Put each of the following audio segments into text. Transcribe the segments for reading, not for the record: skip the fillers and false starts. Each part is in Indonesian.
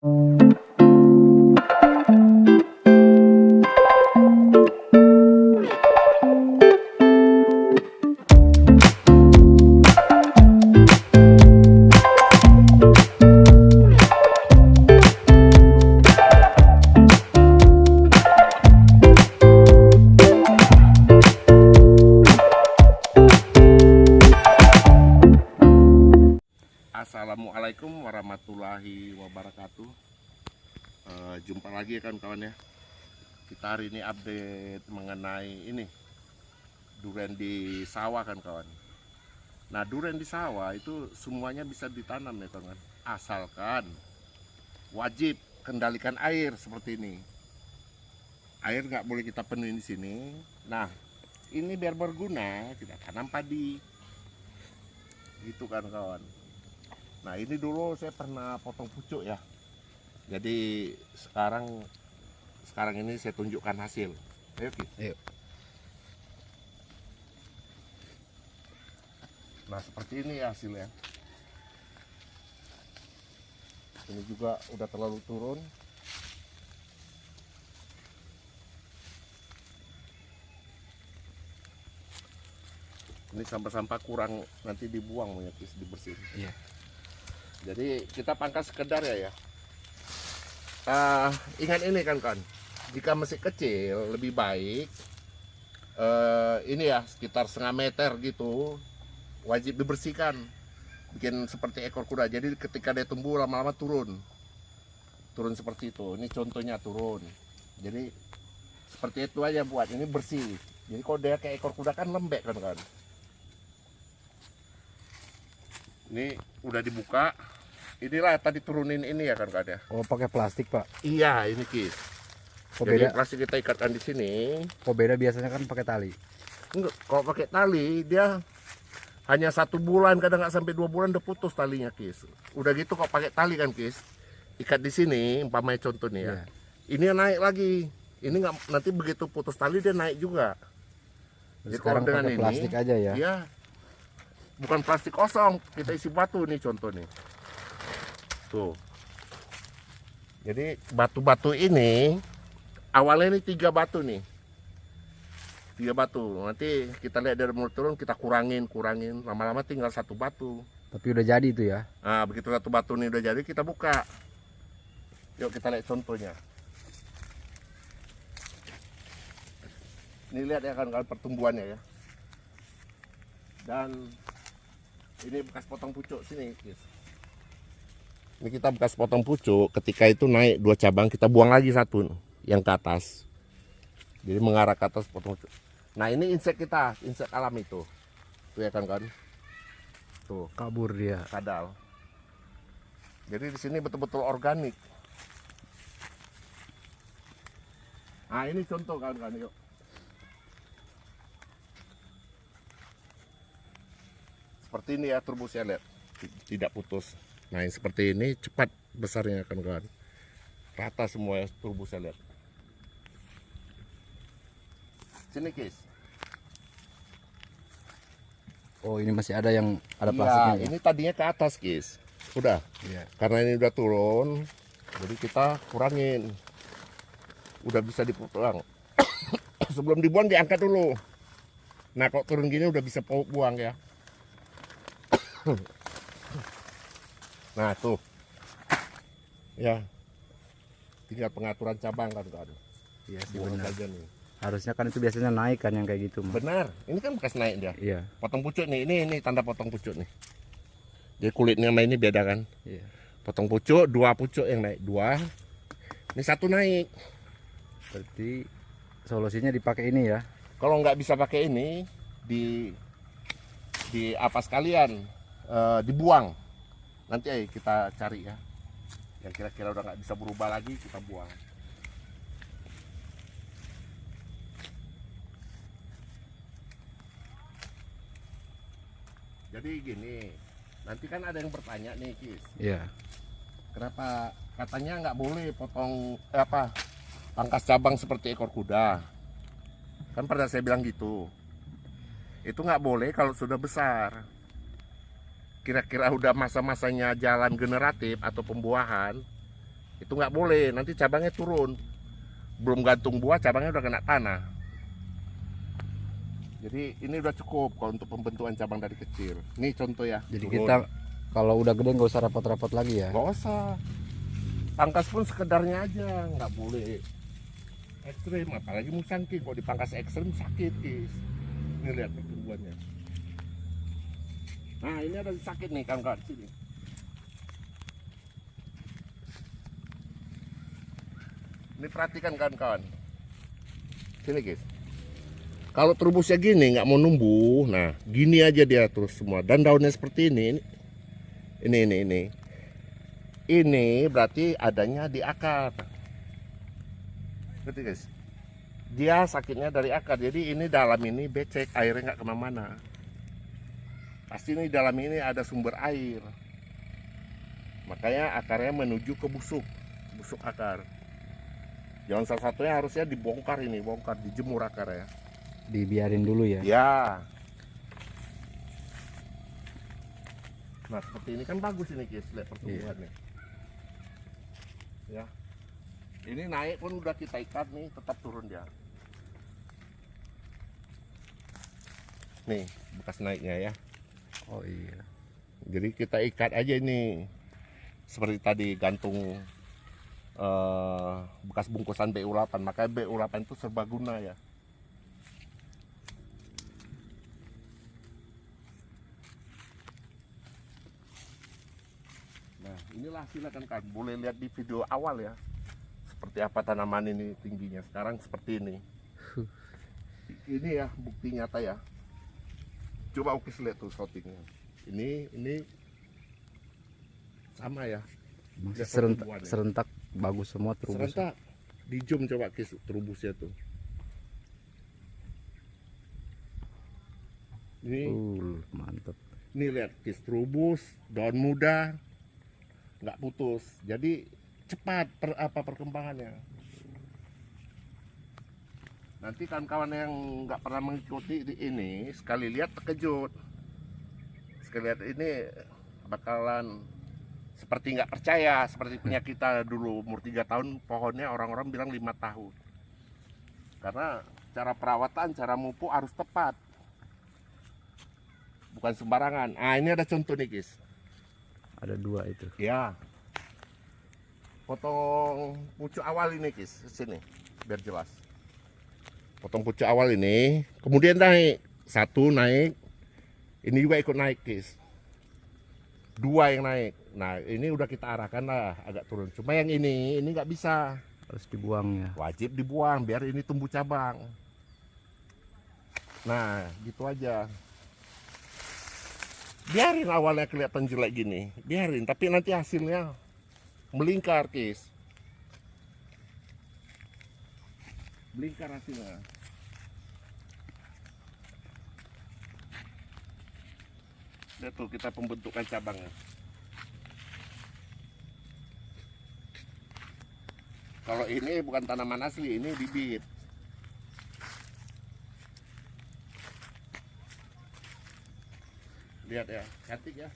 Assalamualaikum warahmatullahi wabarakatuh. Jumpa lagi ya kawan-kawan ya. Kita hari ini update mengenai ini durian di sawah kan kawan. Nah, durian di sawah itu semuanya bisa ditanam ya kawan. Asalkan wajib kendalikan air seperti ini. Air nggak boleh kita penuhin di sini. Nah, ini biar berguna kita tanam padi. Gitu kan kawan. Nah, ini dulu saya pernah potong pucuk ya. Jadi sekarang ini saya tunjukkan hasil. Ayo, Ki. Ayo. Nah, seperti ini ya hasilnya. Ini juga udah terlalu turun. Ini sampah-sampah kurang nanti dibuang ya, dibersihin. Iya. Jadi kita pangkas sekedar ya. Ingat ini kan, jika masih kecil lebih baik ini ya sekitar setengah meter gitu, wajib dibersihkan, bikin seperti ekor kuda. Jadi ketika dia tumbuh lama-lama turun seperti itu. Ini contohnya turun. Jadi seperti itu aja buat ini bersih. Jadi kalau dia kayak ekor kuda kan lembek kan. Ini udah dibuka. Inilah tadi turunin ini ya kan ya. Oh, pakai plastik, Pak. Iya, ini Kis. Kok Jadi beda? plastik kita ikatkan di sini. Kok beda biasanya kan pakai tali. Enggak, kalau pakai tali dia hanya 1 bulan, kadang nggak sampai 2 bulan udah putus talinya Kis. Udah gitu kok pakai tali kan Kis. Ikat di sini, umpamanya contoh nih ya. Iya. Ini naik lagi. Ini nggak, nanti begitu putus tali dia naik juga. Jadi sekarang pakai plastik aja ya. Iya. Bukan plastik kosong, kita isi batu nih contoh nih. Tuh. Jadi batu-batu ini awalnya ini 3 batu nih. 3 batu. Nanti kita lihat dari mulai turun kita kurangin. Lama-lama tinggal 1 batu. Tapi udah jadi itu ya. Nah, begitu 1 batu ini udah jadi kita buka. Yuk kita lihat contohnya. Ini lihat ya kan pertumbuhannya ya. Dan ini bekas potong pucuk sini, Kis. Ini kita bekas potong pucuk, ketika itu naik 2 cabang, kita buang lagi 1 yang ke atas. Jadi mengarah ke atas potong pucuk. Nah, ini insek kita, insek alam itu. Tuh ya kan. Tuh, Kabur dia. kadal. Jadi di sini betul-betul organik. Nah, ini contoh kawan-kawan, yuk. Seperti ini ya turbusnya, lihat. Tidak putus. Nah, yang seperti ini cepat besarnya kan. Rata semua ya turbusnya, lihat. Sini, Kis. Oh, ini masih ada yang ada Iya, plastiknya. Ya? ini tadinya ke atas, Kis. Udah. Iya. Karena ini udah turun, jadi kita kurangin. Udah bisa dibuang. Sebelum dibuang diangkat dulu. Nah, kok turun gini udah bisa buang ya. Nah, tuh. Ya. Tinggal pengaturan cabang kan. Iya sih, Buang benar. saja nih. Harusnya kan itu biasanya naik kan yang kayak gitu, Mas. Benar. Ini kan bekas naik dia. Iya. Potong pucuk nih. Ini tanda potong pucuk nih. Jadi kulitnya sama ini beda kan. Iya. Potong pucuk, 2 pucuk yang naik, 2. Ini 1 naik. Berarti solusinya dipakai ini ya. Kalau nggak bisa pakai ini, di apa sekalian dibuang. Nanti kita cari ya. Yang kira-kira udah nggak bisa berubah lagi kita buang. Jadi gini, nanti kan ada yang bertanya nih, Kis. Iya. Kenapa katanya nggak boleh potong pangkas cabang seperti ekor kuda? Kan pernah saya bilang gitu. Itu nggak boleh kalau sudah besar. Kira-kira udah masa-masanya jalan generatif atau pembuahan, Itu nggak boleh, nanti cabangnya turun. Belum gantung buah, cabangnya udah kena tanah. Jadi ini udah cukup kalau untuk pembentukan cabang dari kecil. Ini contoh ya. Jadi turun. kita kalau udah gede nggak usah rapat-rapat lagi ya. Nggak usah. Pangkas pun sekedarnya aja, nggak boleh ekstrim. Apalagi musangking, kalau dipangkas ekstrim sakit, guys. Ini lihat pertumbuhannya. Nah ini ada sakit nih kawan-kawan sini. Ini perhatikan kawan-kawan. Sini guys. Kalau terubusnya gini nggak mau numbuh, nah gini aja dia terus semua. Dan daunnya seperti ini. Ini berarti adanya di akar. Berarti guys. Dia sakitnya dari akar. Jadi ini dalam ini becek, airnya nggak kemana-mana. Pasti ini dalam ini ada sumber air. Makanya akarnya menuju ke busuk akar. Jangan salah satunya harusnya dibongkar ini, dijemur akarnya. Dibiarin dulu ya. Ya. Nah seperti ini kan bagus ini guys, lihat pertumbuhannya. Ya. Ini naik pun udah kita ikat nih, tetap turun dia. Nih bekas naiknya ya. Oh iya. Jadi kita ikat aja ini. Seperti tadi gantung bekas bungkusan BU8. Makanya BU8 itu serbaguna ya. Nah inilah hasilnya kan, boleh lihat di video awal ya. Seperti apa tanaman ini tingginya. Sekarang seperti ini. Ini ya bukti nyata ya. Coba Ukis lihat tuh shootingnya. Ini sama ya. Masih Lihat serentak bagus semua terubus. serentak. Di zoom coba Kis terubusnya tuh. Ini Mantap. Ini lihat Kis terubus, daun muda, nggak putus. Jadi cepat perkembangannya. Nanti kawan-kawan yang nggak pernah mengikuti ini sekali lihat terkejut. Sekali lihat ini bakalan seperti nggak percaya, seperti punya kita dulu umur 3 tahun pohonnya orang-orang bilang 5 tahun. Karena cara perawatan, cara mupuk harus tepat. Bukan sembarangan. Ah ini ada contoh nih guys. Ada 2 itu. Ya. Potong pucuk awal ini guys, sini biar jelas. Potong pucuk awal ini, kemudian naik. 1 naik. Ini juga ikut naik guys. 2 yang naik. Nah ini udah kita arahkan lah agak turun. Cuma yang ini nggak bisa. Harus dibuang ya. Wajib dibuang biar ini tumbuh cabang. Nah gitu aja. Biarin awalnya kelihatan jelek gini. Biarin, tapi nanti hasilnya melingkar guys. Melingkar hasilnya. Lihat tuh kita pembentukan cabangnya. Kalau ini bukan tanaman asli, ini bibit. Lihat ya, cantik ya.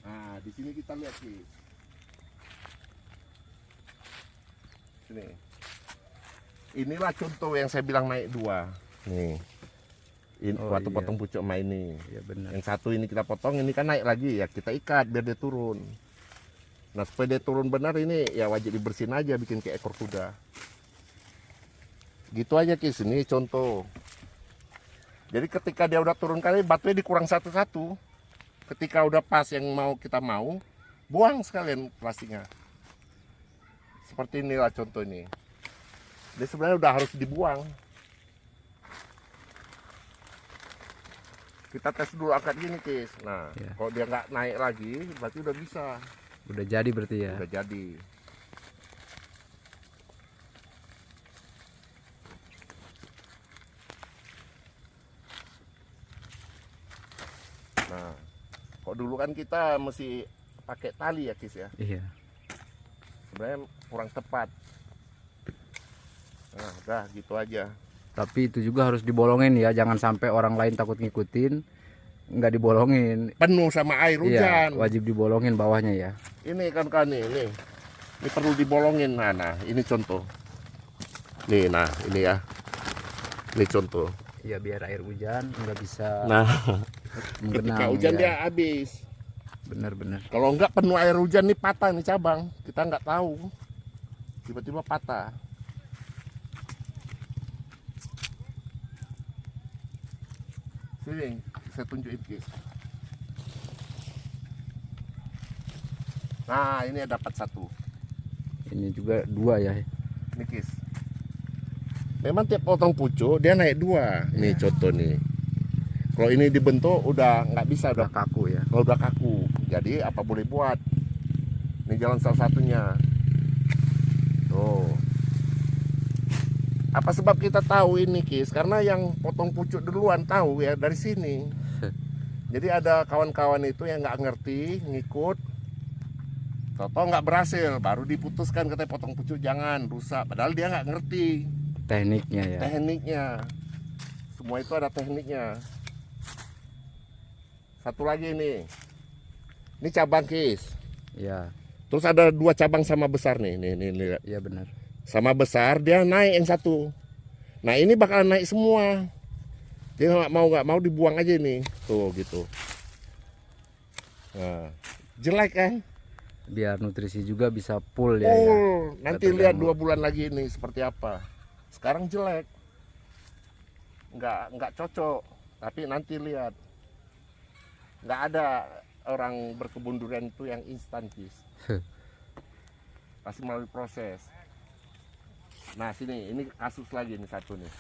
Nah, di sini kita lihat sih. Sini. Inilah contoh yang saya bilang naik 2. Nih. Ini waktu iya. potong pucuk emak ini. Ya benar. Yang 1 ini kita potong, ini kan naik lagi ya, kita ikat biar dia turun. Nah supaya dia turun benar ini ya wajib dibersihin aja, bikin kayak ekor kuda. Gitu aja Kis, ini contoh. Jadi ketika dia udah turun kali, batunya dikurang satu-satu. Ketika udah pas yang kita mau, buang sekalian plastiknya. Seperti inilah contoh ini. Dia sebenarnya udah harus dibuang. Kita tes dulu akar gini Kis. Nah Ya. kalau dia nggak naik lagi, berarti udah bisa. Udah jadi berarti ya. Udah jadi. Nah, kok dulu kan kita mesti pakai tali ya Kis ya. Iya. Sebenarnya kurang tepat. Nah, udah gitu aja. Tapi itu juga harus dibolongin ya, jangan sampai orang lain takut ngikutin, nggak dibolongin. Penuh sama air Iya, hujan. wajib dibolongin bawahnya ya. Ini kan ini. Ini perlu dibolongin. Nah, ini contoh. Nih, nah ini ya. Ini contoh. Iya, biar air hujan nggak bisa Nah, ketika menggenang. hujan Ya. dia habis. Benar-benar. Kalau enggak penuh air hujan nih patah nih cabang. Kita nggak tahu. Tiba-tiba patah. Sini, saya tunjukin guys. Nah, ini dapat satu. Ini juga 2 ya. Ini guys. Memang tiap potong pucuk dia naik 2. Nih contoh nih. Kalau ini dibentuk udah nggak bisa, Udah udah kaku ya. kalau udah kaku. Jadi apa boleh buat? Ini jalan salah satunya. Tuh. Apa sebab kita tahu ini Kis? Karena yang potong pucuk duluan tahu ya dari sini. Jadi ada kawan-kawan itu yang nggak ngerti, ngikut. Toto nggak berhasil, baru diputuskan katanya potong pucuk jangan rusak. Padahal dia nggak ngerti Tekniknya ya. tekniknya. Semua itu ada tekniknya. Satu lagi nih. Ini cabang Kis. Iya. Terus ada 2 cabang sama besar nih. Nih lihat. Iya benar. Sama besar dia naik yang satu. Nah ini bakalan naik semua. Dia nggak mau dibuang aja nih. Tuh gitu. Nah, jelek kan? Biar nutrisi juga bisa full ya. Ya. Oh, nanti Nggak lihat terganggu. 2 bulan lagi ini seperti apa. Sekarang jelek. Nggak cocok. Tapi nanti lihat. Nggak ada orang berkebun durian itu yang instan Kis. Pasti melalui proses. Nah sini, ini kasus lagi nih satu nih.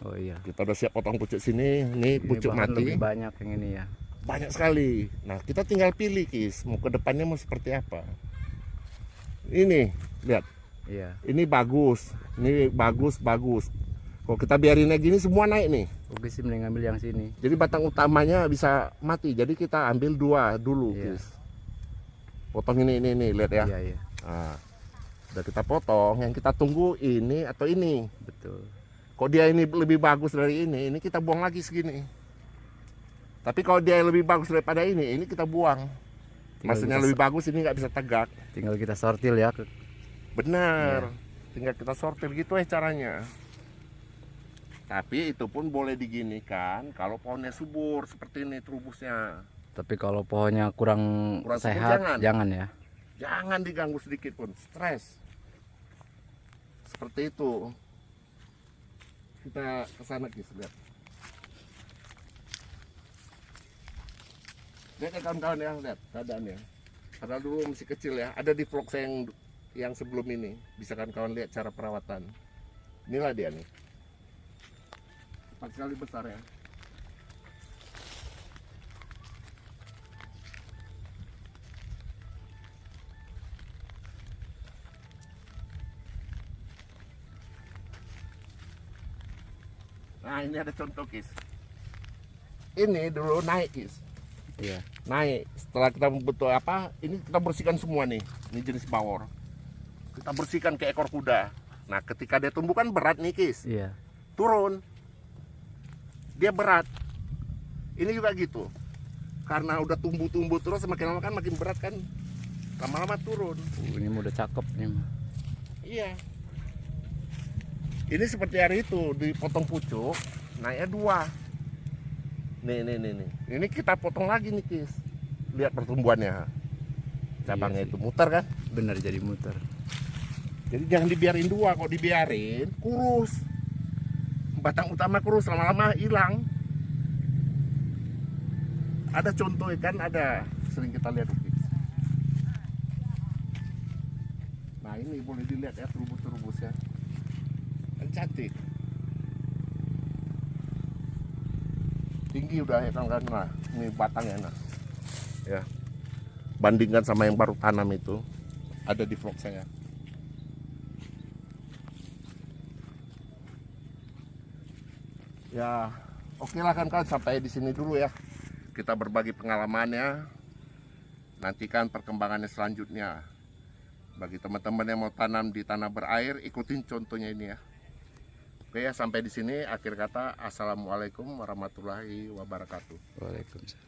Oh iya. Kita udah siap potong pucuk sini, ini Ini pucuk bahan mati lebih banyak yang ini ya. banyak sekali. Nah kita tinggal pilih Kis, mau ke depannya mau seperti apa. Ini lihat, Iya. ini bagus, bagus. Kalau kita biarin kayak gini semua naik nih. Oke sih mending ambil yang sini. Jadi batang utamanya bisa mati. Jadi kita ambil 2 dulu Iya. Kis. Potong ini lihat ya. Iya iya. Nah, udah kita potong, yang kita tunggu ini atau ini. Betul. Kok dia ini lebih bagus dari ini kita buang lagi segini. Tapi kalau dia lebih bagus daripada ini kita buang. Maksudnya lebih bagus ini nggak bisa tegak. Tinggal kita sortil ya. Benar. Tinggal kita sortir gitu caranya. Tapi itu pun boleh diginikan kalau pohonnya subur seperti ini terubusnya. Tapi kalau pohonnya kurang Kurang subur sehat, jangan ya. Jangan diganggu sedikit pun, stres. Seperti itu. Kita kesana Kis, lihat. Lihat ya kawan-kawan ya, lihat keadaannya. Padahal dulu masih kecil ya. Ada di vlog saya yang sebelum ini. Bisa kawan-kawan lihat cara perawatan. Inilah dia nih. 4 kali besar ya. Nah ini ada contoh Kis. Ini dulu naik Kis. Iya. Naik. Setelah kita membentuk apa? Ini kita bersihkan semua nih. Ini jenis bawor. Kita bersihkan ke ekor kuda. Nah ketika dia tumbuh kan berat nih Kis. Iya. Turun. Dia berat. Ini juga gitu. Karena udah tumbuh terus semakin lama kan makin berat kan. Lama-lama turun. Ini udah cakep nih. Iya. Ini seperti hari itu dipotong pucuk, naiknya 2. Nih. Ini kita potong lagi nih Kis. Lihat pertumbuhannya. Cabangnya Iya sih. itu muter kan. Benar jadi muter. Jadi jangan dibiarin 2. Kalau dibiarin kurus. Batang utama kurus lama-lama hilang. Ada contoh kan, ada sering kita lihat Kis. Nah ini boleh dilihat ya terubus ya. Kan cantik. Tinggi udah ya kan. Nah ini batangnya nah. Ya. Bandingkan sama yang baru tanam itu. Ada di vlog saya. Ya, oke lah kan sampai di sini dulu ya. Kita berbagi pengalamannya. Nantikan perkembangannya selanjutnya. Bagi teman-teman yang mau tanam di tanah berair, ikutin contohnya ini ya. Oke ya, sampai di sini akhir kata. Assalamualaikum warahmatullahi wabarakatuh. Waalaikumsalam.